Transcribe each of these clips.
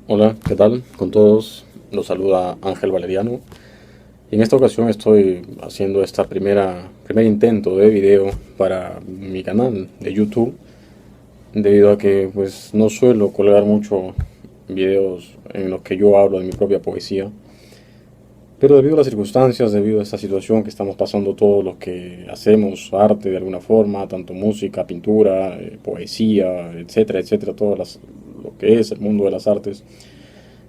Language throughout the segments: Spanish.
Hola, ¿qué tal? Con todos los saluda Ángel Valeriano y en esta ocasión estoy haciendo primer intento de video para mi canal de YouTube debido a que pues no suelo colgar mucho videos en los que yo hablo de mi propia poesía, pero debido a las circunstancias, debido a esta situación que estamos pasando todos los que hacemos arte de alguna forma, tanto música, pintura, poesía, etcétera, etcétera, lo que es el mundo de las artes,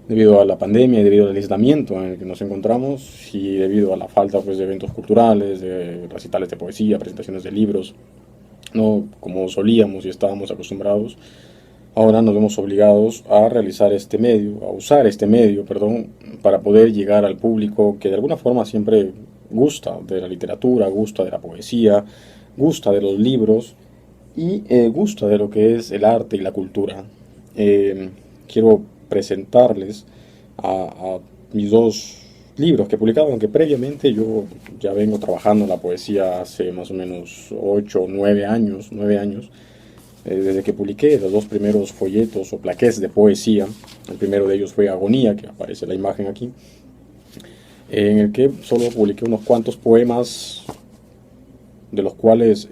debido a la pandemia y debido al aislamiento en el que nos encontramos y debido a la falta pues, de eventos culturales, de recitales de poesía, presentaciones de libros, no como solíamos y estábamos acostumbrados, ahora nos vemos obligados a realizar este medio, a usar este medio, perdón, para poder llegar al público que de alguna forma siempre gusta de la literatura, gusta de la poesía, gusta de los libros y gusta de lo que es el arte y la cultura. Eh, Quiero presentarles a mis dos libros que he publicado, aunque previamente yo ya vengo trabajando en la poesía hace más o menos 8 o 9 años, desde que publiqué los dos primeros folletos o plaqués de poesía. El primero de ellos fue Agonía, que aparece la imagen aquí, en el que solo publiqué unos cuantos poemas, de los cuales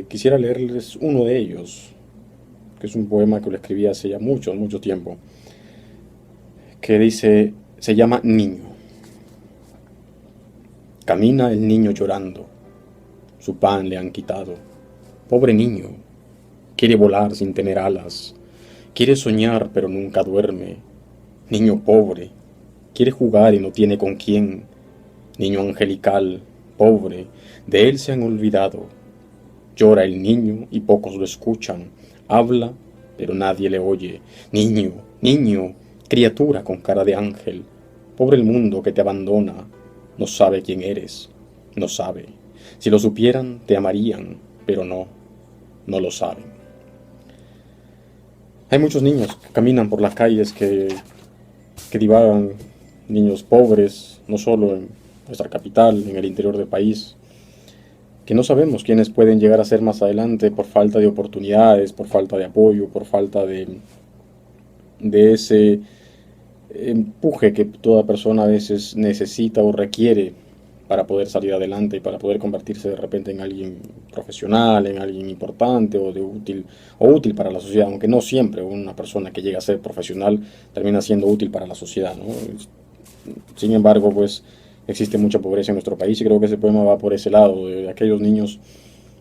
quisiera leerles uno de ellos, que es un poema que lo escribí hace ya mucho, mucho tiempo, que dice, se llama Niño. Camina el niño llorando, su pan le han quitado. Pobre niño, quiere volar sin tener alas, quiere soñar pero nunca duerme. Niño pobre, quiere jugar y no tiene con quién. Niño angelical, pobre, de él se han olvidado. Llora el niño y pocos lo escuchan. Habla, pero nadie le oye. Niño, niño, criatura con cara de ángel. Pobre el mundo que te abandona. No sabe quién eres. No sabe. Si lo supieran, te amarían, pero no, no lo saben. Hay muchos niños que caminan por las calles que divagan, niños pobres, no solo en nuestra capital, en el interior del país, que no sabemos quiénes pueden llegar a ser más adelante por falta de oportunidades, por falta de apoyo, por falta de ese empuje que toda persona a veces necesita o requiere para poder salir adelante y para poder convertirse de repente en alguien profesional, en alguien importante o útil para la sociedad, aunque no siempre una persona que llega a ser profesional termina siendo útil para la sociedad, ¿no? Sin embargo, pues existe mucha pobreza en nuestro país y creo que ese poema va por ese lado, de aquellos niños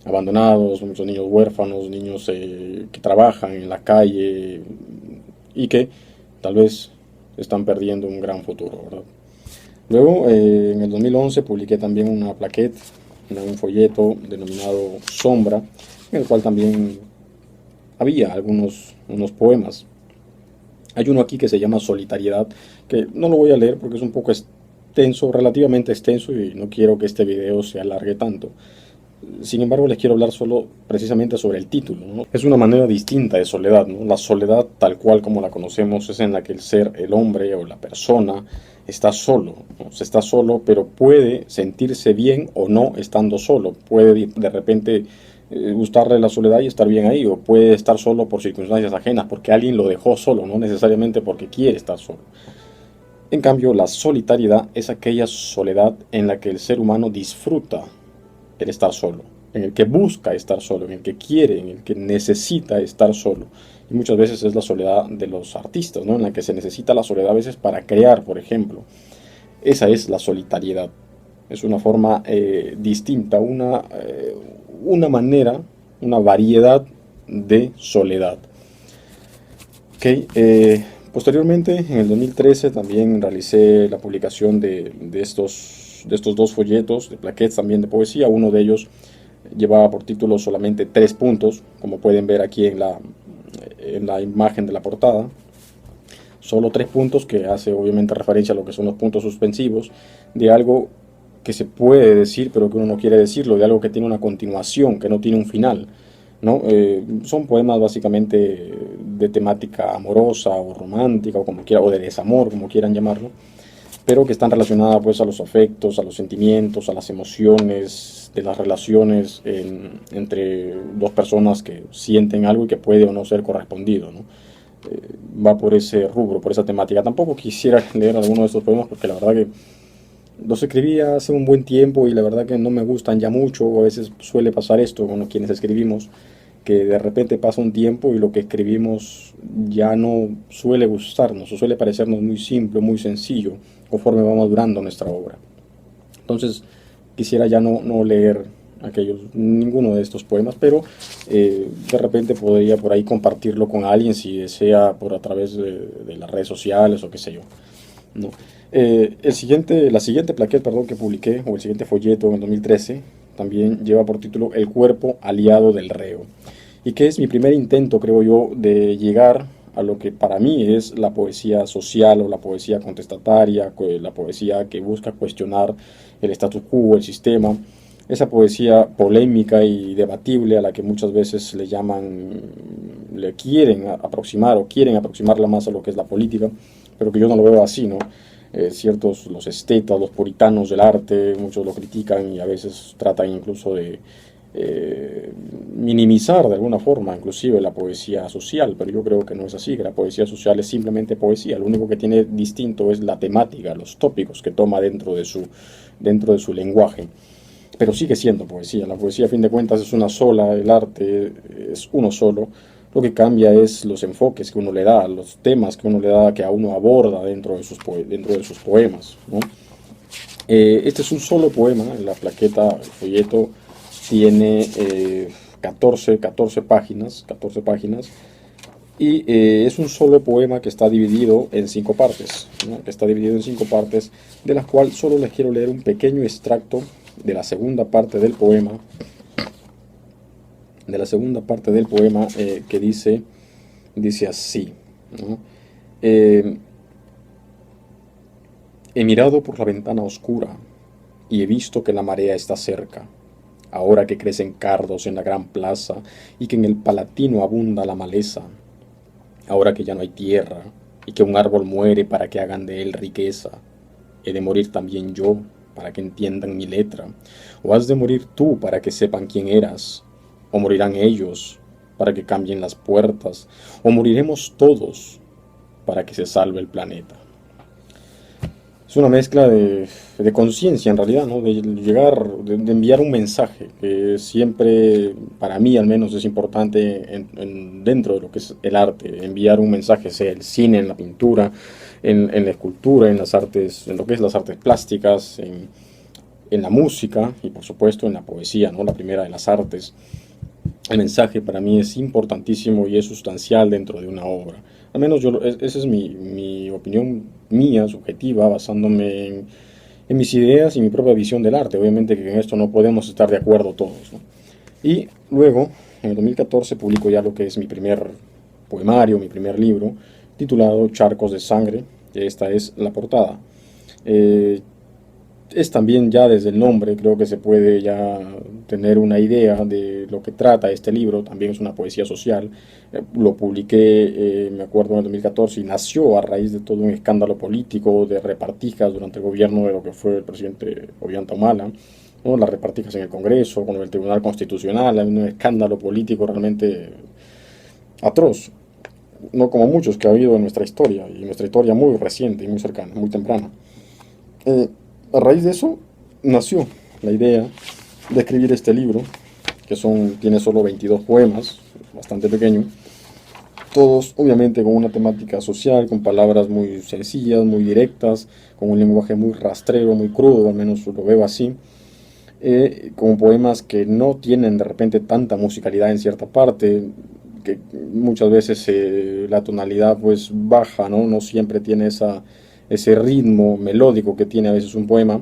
abandonados, muchos niños huérfanos, niños que trabajan en la calle y que tal vez están perdiendo un gran futuro, ¿verdad? Luego, en el 2011 publiqué también una plaquette, un folleto denominado Sombra, en el cual también había unos poemas. Hay uno aquí que se llama Solitariedad, que no lo voy a leer porque es un poco extenso, relativamente extenso, y no quiero que este video se alargue tanto. Sin embargo, les quiero hablar solo precisamente sobre el título, ¿no? Es una manera distinta de soledad, ¿no? La soledad tal cual como la conocemos es en la que el ser, el hombre o la persona está solo, ¿no? Se está solo, pero puede sentirse bien o no estando solo. Puede de repente gustarle la soledad y estar bien ahí, o puede estar solo por circunstancias ajenas, porque alguien lo dejó solo, no necesariamente porque quiere estar solo. En cambio, la solitariedad es aquella soledad en la que el ser humano disfruta el estar solo, en el que busca estar solo, en el que quiere, en el que necesita estar solo. Y muchas veces es la soledad de los artistas, ¿no? En la que se necesita la soledad a veces para crear, por ejemplo. Esa es la solitariedad. Es una forma distinta, una manera, una variedad de soledad. Okay, posteriormente, en el 2013, también realicé la publicación de estos dos folletos, de plaquettes también de poesía. Uno de ellos llevaba por título solamente 3 puntos, como pueden ver aquí en la imagen de la portada. Solo 3 puntos, que hace obviamente referencia a lo que son los puntos suspensivos de algo que se puede decir pero que uno no quiere decirlo, de algo que tiene una continuación, que no tiene un final, ¿no? Son poemas básicamente de temática amorosa o romántica o como quiera, o de desamor, como quieran llamarlo, pero que están relacionadas pues a los afectos, a los sentimientos, a las emociones de las relaciones entre dos personas que sienten algo y que puede o no ser correspondido, ¿no? va por ese rubro, por esa temática. Tampoco quisiera leer alguno de estos poemas porque la verdad que los escribí hace un buen tiempo y la verdad que no me gustan ya mucho. A veces suele pasar esto con quienes escribimos, que de repente pasa un tiempo y lo que escribimos ya no suele gustarnos o suele parecernos muy simple, muy sencillo conforme va madurando nuestra obra. Entonces quisiera ya no leer ninguno de estos poemas, pero de repente podría por ahí compartirlo con alguien si desea por a través de las redes sociales o qué sé yo, ¿no? La siguiente plaqueta, perdón, que publiqué, o el siguiente folleto en el 2013, también lleva por título El cuerpo aliado del reo, y que es mi primer intento, creo yo, de llegar a lo que para mí es la poesía social o la poesía contestataria, la poesía que busca cuestionar el status quo, el sistema, esa poesía polémica y debatible a la que muchas veces le llaman, le quieren aproximar o quieren aproximarla más a lo que es la política, pero que yo no lo veo así, ¿no? Ciertos, los estetas, los puritanos del arte, muchos lo critican y a veces tratan incluso de minimizar de alguna forma inclusive la poesía social, pero yo creo que no es así, que la poesía social es simplemente poesía, lo único que tiene distinto es la temática, los tópicos que toma dentro de su lenguaje, pero sigue siendo poesía. La poesía a fin de cuentas es una sola, el arte es uno solo. Lo que cambia es los enfoques que uno le da, los temas que uno le da, que a uno aborda dentro de sus poemas, ¿no? Este es un solo poema, la plaqueta, el folleto tiene 14 páginas, y es un solo poema que está dividido en 5 partes, ¿no? Que está dividido en 5 partes, de las cuales solo les quiero leer un pequeño extracto de la segunda parte del poema, que dice así, ¿no? He mirado por la ventana oscura y he visto que la marea está cerca, ahora que crecen cardos en la gran plaza y que en el Palatino abunda la maleza, ahora que ya no hay tierra y que un árbol muere para que hagan de él riqueza. He de morir también yo para que entiendan mi letra, o has de morir tú para que sepan quién eras, o morirán ellos para que cambien las puertas, o moriremos todos para que se salve el planeta. Es una mezcla de conciencia en realidad, ¿no? De llegar, de enviar un mensaje que siempre, para mí al menos, es importante dentro de lo que es el arte, enviar un mensaje, sea el cine, en la pintura, en la escultura, en las artes, en lo que es las artes plásticas, en la música y por supuesto en la poesía, ¿no? La primera de las artes. El mensaje para mí es importantísimo y es sustancial dentro de una obra. Al menos esa es mi opinión mía, subjetiva, basándome en mis ideas y mi propia visión del arte. Obviamente que en esto no podemos estar de acuerdo todos, ¿no? Y luego, en el 2014, publico ya lo que es mi primer poemario, mi primer libro, titulado Charcos de Sangre, que esta es la portada. Es también ya desde el nombre, creo que se puede ya tener una idea de lo que trata este libro. También es una poesía social. Lo publiqué, me acuerdo, en el 2014 y nació a raíz de todo un escándalo político de repartijas durante el gobierno de lo que fue el presidente Ollanta Humala, ¿no? Las repartijas en el Congreso, con el Tribunal Constitucional, hay un escándalo político realmente atroz, no como muchos que ha habido en nuestra historia, y nuestra historia muy reciente y muy cercana, muy temprana. A raíz de eso nació la idea de escribir este libro, que tiene solo 22 poemas, bastante pequeño, todos obviamente con una temática social, con palabras muy sencillas, muy directas, con un lenguaje muy rastrero, muy crudo, al menos lo veo así, con poemas que no tienen de repente tanta musicalidad en cierta parte, que muchas veces la tonalidad pues baja, ¿no? No siempre tiene ese ritmo melódico que tiene a veces un poema,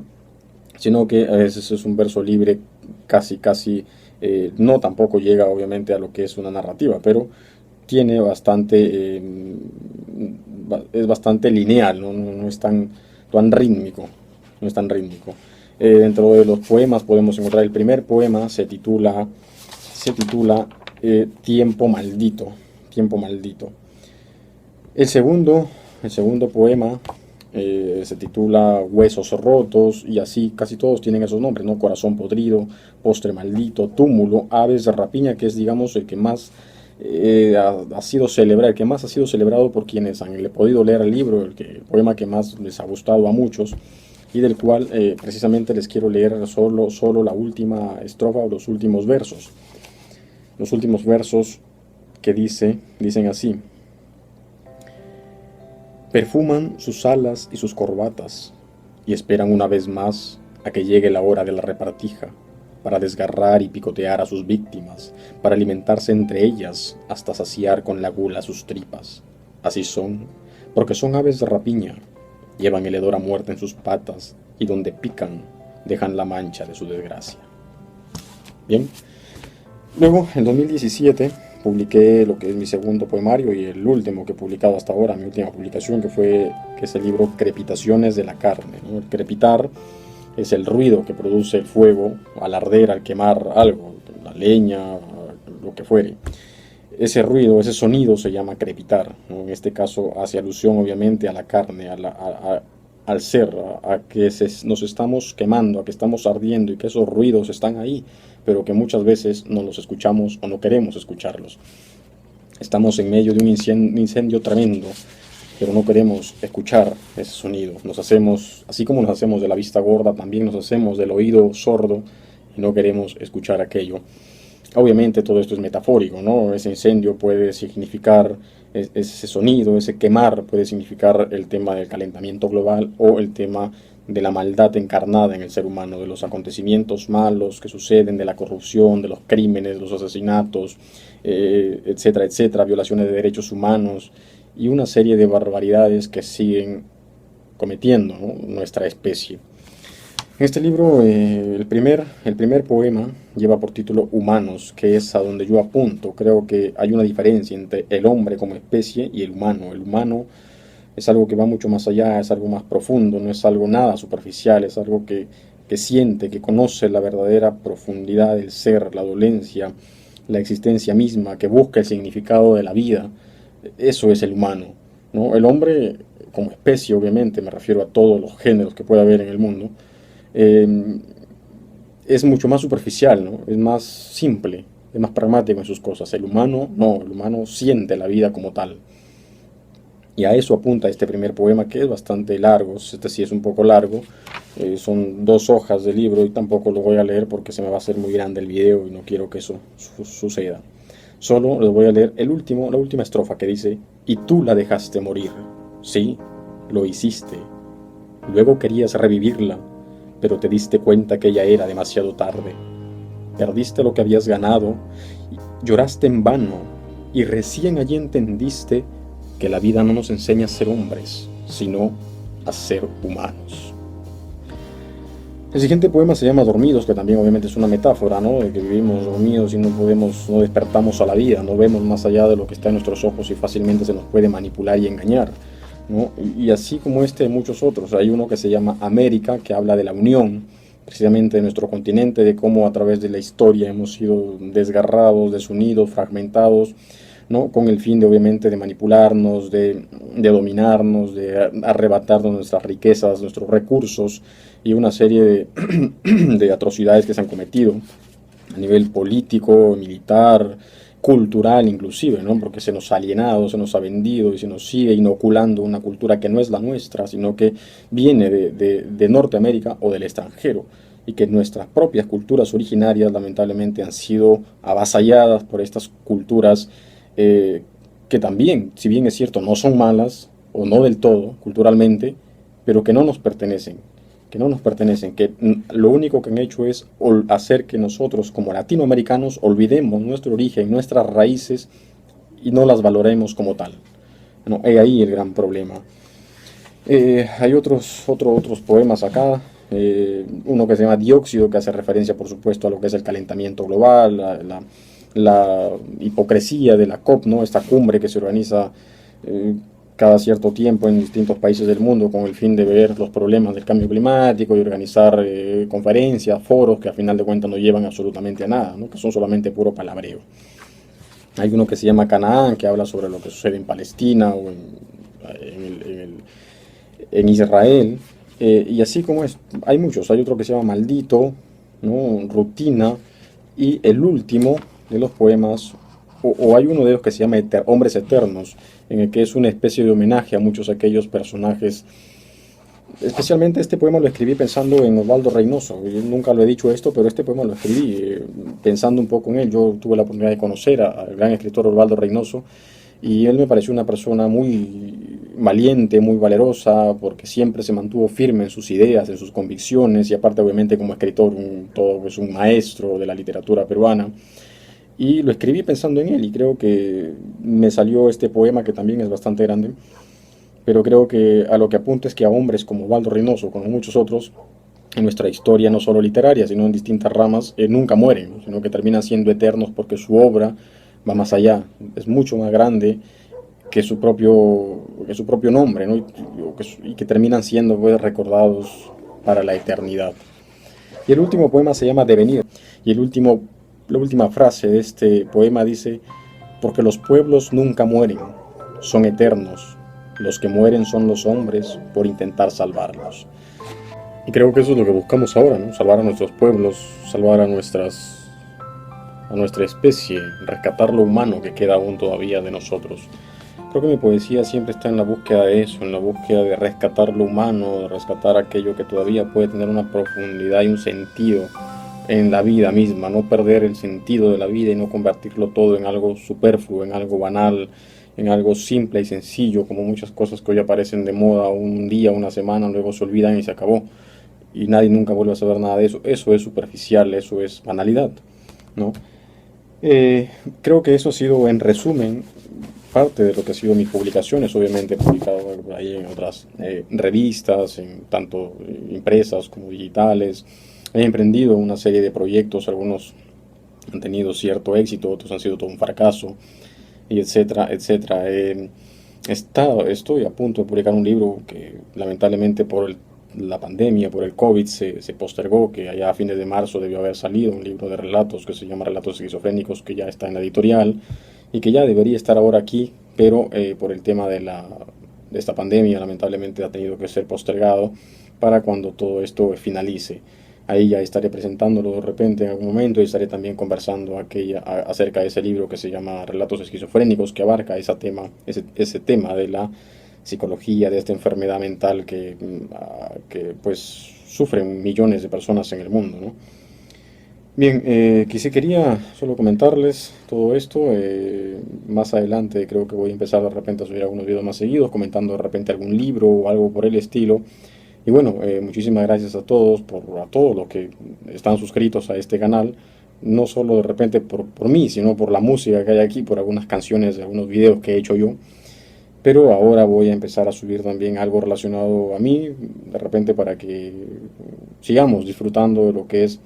sino que a veces es un verso libre, casi, no tampoco llega obviamente a lo que es una narrativa, pero tiene es bastante lineal, ¿no? No es tan rítmico, no es tan rítmico. Dentro de los poemas podemos encontrar el primer poema, se titula Tiempo Maldito, Tiempo Maldito. El segundo poema se titula Huesos Rotos, y así casi todos tienen esos nombres, ¿no? Corazón Podrido, Postre Maldito, Túmulo, Aves de Rapiña, que es digamos el que más ha sido celebrado, el que más ha sido celebrado por quienes han podido leer el libro, el poema que más les ha gustado a muchos, y del cual precisamente les quiero leer solo la última estrofa o los últimos versos. Los últimos versos que dicen así: perfuman sus alas y sus corbatas, y esperan una vez más a que llegue la hora de la repartija, para desgarrar y picotear a sus víctimas, para alimentarse entre ellas hasta saciar con la gula sus tripas. Así son, porque son aves de rapiña, llevan el hedor a muerte en sus patas, y donde pican, dejan la mancha de su desgracia. Bien, luego, en 2017, publiqué lo que es mi segundo poemario y el último que he publicado hasta ahora, mi última publicación, que es el libro Crepitaciones de la carne, ¿no? El crepitar es el ruido que produce el fuego al arder, al quemar algo, la leña, lo que fuere. Ese ruido, ese sonido se llama crepitar, ¿no? En este caso hace alusión obviamente a la carne, al ser, a que nos estamos quemando, a que estamos ardiendo y que esos ruidos están ahí, pero que muchas veces no los escuchamos o no queremos escucharlos. Estamos en medio de un incendio tremendo, pero no queremos escuchar ese sonido. Nos hacemos, así como nos hacemos de la vista gorda, también nos hacemos del oído sordo y no queremos escuchar aquello. Obviamente todo esto es metafórico, ¿no? Ese incendio puede significar ese sonido, ese quemar puede significar el tema del calentamiento global o el tema de la maldad encarnada en el ser humano, de los acontecimientos malos que suceden, de la corrupción, de los crímenes, de los asesinatos, etcétera, etcétera, violaciones de derechos humanos y una serie de barbaridades que siguen cometiendo, ¿no?, nuestra especie. En este libro, el primer poema lleva por título Humanos, que es a donde yo apunto. Creo que hay una diferencia entre el hombre como especie y el humano. El humano es algo que va mucho más allá, es algo más profundo, no es algo nada superficial, es algo que siente, que conoce la verdadera profundidad del ser, la dolencia, la existencia misma, que busca el significado de la vida. Eso es el humano, ¿no? El hombre como especie, obviamente, me refiero a todos los géneros que pueda haber en el mundo, eh, es mucho más superficial, ¿no? Es más simple, es más pragmático en sus cosas. El humano no, el humano siente la vida como tal. Y a eso apunta este primer poema, que es bastante largo. Este sí es un poco largo, son 2 hojas de libro y tampoco lo voy a leer porque se me va a hacer muy grande el video y no quiero que eso suceda. Solo les voy a leer la última estrofa que dice: y tú la dejaste morir. Sí, lo hiciste. Luego querías revivirla, pero te diste cuenta que ya era demasiado tarde. Perdiste lo que habías ganado, lloraste en vano, y recién allí entendiste que la vida no nos enseña a ser hombres, sino a ser humanos. El siguiente poema se llama Dormidos, que también obviamente es una metáfora, ¿no? De que vivimos dormidos y no despertamos a la vida, no vemos más allá de lo que está en nuestros ojos y fácilmente se nos puede manipular y engañar, ¿no? Y así como este, muchos otros. Hay uno que se llama América, que habla de la unión, precisamente de nuestro continente, de cómo a través de la historia hemos sido desgarrados, desunidos, fragmentados, ¿no? Con el fin de, obviamente, de manipularnos, de dominarnos, de arrebatarnos nuestras riquezas, nuestros recursos y una serie de atrocidades que se han cometido a nivel político, militar, cultural inclusive, ¿no? Porque se nos ha alienado, se nos ha vendido y se nos sigue inoculando una cultura que no es la nuestra, sino que viene de Norteamérica o del extranjero, y que nuestras propias culturas originarias lamentablemente han sido avasalladas por estas culturas, que también, si bien es cierto, no son malas o no del todo culturalmente, pero que no nos pertenecen, que lo único que han hecho es hacer que nosotros como latinoamericanos olvidemos nuestro origen, nuestras raíces y no las valoremos como tal. No, es ahí el gran problema. Hay otros poemas acá. Uno que se llama Dióxido, que hace referencia por supuesto a lo que es el calentamiento global, la hipocresía de la COP, ¿no? Esta cumbre que se organiza cada cierto tiempo en distintos países del mundo con el fin de ver los problemas del cambio climático y organizar conferencias, foros que a final de cuentas no llevan absolutamente a nada, ¿no? Que son solamente puro palabreo. Hay uno que se llama Canaán, que habla sobre lo que sucede en Palestina o en Israel, y así como es, hay muchos. Hay otro que se llama Maldito, ¿no? Rutina, y el último de los poemas o hay uno de ellos que se llama Hombres Eternos, en el que es una especie de homenaje a muchos de aquellos personajes. Especialmente este poema lo escribí pensando en Osvaldo Reynoso. Yo nunca lo he dicho esto, pero este poema lo escribí pensando un poco en él. Yo tuve la oportunidad de conocer al gran escritor Osvaldo Reynoso y él me pareció una persona muy valiente, muy valerosa, porque siempre se mantuvo firme en sus ideas, en sus convicciones y aparte obviamente como escritor todo es un maestro de la literatura peruana. Y lo escribí pensando en él y creo que me salió este poema que también es bastante grande, pero creo que a lo que apunta es que a hombres como Waldo Reynoso, como muchos otros, en nuestra historia, no solo literaria, sino en distintas ramas, nunca mueren, ¿no? Sino que terminan siendo eternos porque su obra va más allá, es mucho más grande que su propio nombre, ¿no? Y que terminan siendo pues, recordados para la eternidad. Y el último poema se llama Devenir, y la última frase de este poema dice, porque los pueblos nunca mueren, son eternos. Los que mueren son los hombres por intentar salvarlos. Y creo que eso es lo que buscamos ahora, ¿no? Salvar a nuestros pueblos, salvar a nuestra especie, rescatar lo humano que queda aún todavía de nosotros. Creo que mi poesía siempre está en la búsqueda de eso, en la búsqueda de rescatar lo humano, de rescatar aquello que todavía puede tener una profundidad y un sentido en la vida misma, no perder el sentido de la vida y no convertirlo todo en algo superfluo, en algo banal, en algo simple y sencillo, como muchas cosas que hoy aparecen de moda un día, una semana, luego se olvidan y se acabó. Y nadie nunca vuelve a saber nada de eso. Eso es superficial, eso es banalidad, ¿no? Eh, Creo que eso ha sido, en resumen, parte de lo que ha sido mis publicaciones. Obviamente he publicado ahí en otras revistas, en tanto impresas como digitales. He emprendido una serie de proyectos, algunos han tenido cierto éxito, otros han sido todo un fracaso, y etcétera, etcétera. Estoy a punto de publicar un libro que lamentablemente la pandemia, por el COVID, se postergó, que allá a fines de marzo debió haber salido un libro de relatos que se llama Relatos Esquizofrénicos, que ya está en la editorial y que ya debería estar ahora aquí, pero por el tema de esta pandemia lamentablemente ha tenido que ser postergado para cuando todo esto finalice. Ahí ya estaré presentándolo de repente en algún momento y estaré también conversando acerca de ese libro que se llama Relatos Esquizofrénicos, que abarca ese tema de la psicología, de esta enfermedad mental que pues sufren millones de personas en el mundo, ¿no? Bien, quería solo comentarles todo esto. Más adelante creo que voy a empezar de repente a subir algunos videos más seguidos, comentando de repente algún libro o algo por el estilo. Y bueno, muchísimas gracias a todos, a todos los que están suscritos a este canal. No solo de repente por mí, sino por la música que hay aquí, por algunas canciones, algunos videos que he hecho yo. Pero ahora voy a empezar a subir también algo relacionado a mí, de repente para que sigamos disfrutando de lo que es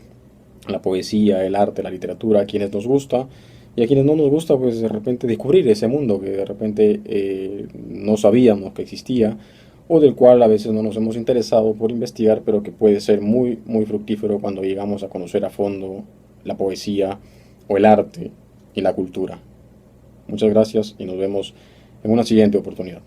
la poesía, el arte, la literatura, a quienes nos gusta y a quienes no nos gusta, pues de repente descubrir ese mundo que de repente no sabíamos que existía o del cual a veces no nos hemos interesado por investigar, pero que puede ser muy, muy fructífero cuando llegamos a conocer a fondo la poesía o el arte y la cultura. Muchas gracias y nos vemos en una siguiente oportunidad.